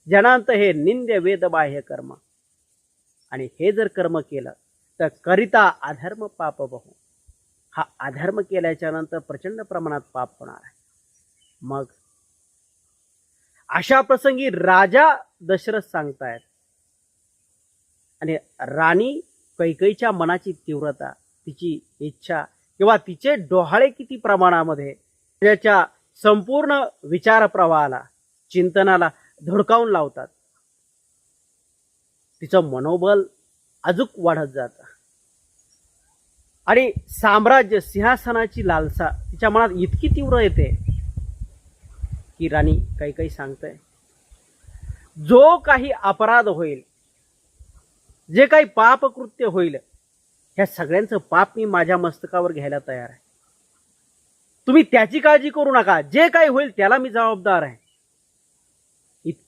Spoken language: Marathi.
जनांत हे निंद्य वेद बाह्य कर्म, आणि हे जर कर्म केलं तर करिता अधर्म पाप बहु, हा अधर्म केल्याच्या नंतर प्रचंड प्रमाणात पाप होणार आहे. मग अशा प्रसंगी राजा दशरथ सांगतायत, आणि राणी कैकेयीच्या मनाची तीव्रता, तिची इच्छा किंवा तिचे डोहाळे किती प्रमाणामध्ये त्याच्या संपूर्ण विचार प्रवाहाला, चिंतनाला धडकावून लावतात. तिचं मनोबल अजूक वाढत जातं आणि साम्राज्य सिंहासनाची लालसा तिच्या मनात इतकी तीव्र येते की राणी कैकेयी सांगते, जो काही अपराध होईल, जे काही पापकृत्य होईल, ह्या सगळ्यांचं पाप मी माझ्या मस्तकावर घ्यायला तयार आहे. तुम्ही त्याची काळजी करू नका, जे काही होईल त्याला मी जबाबदार आहे. इथपर्यंत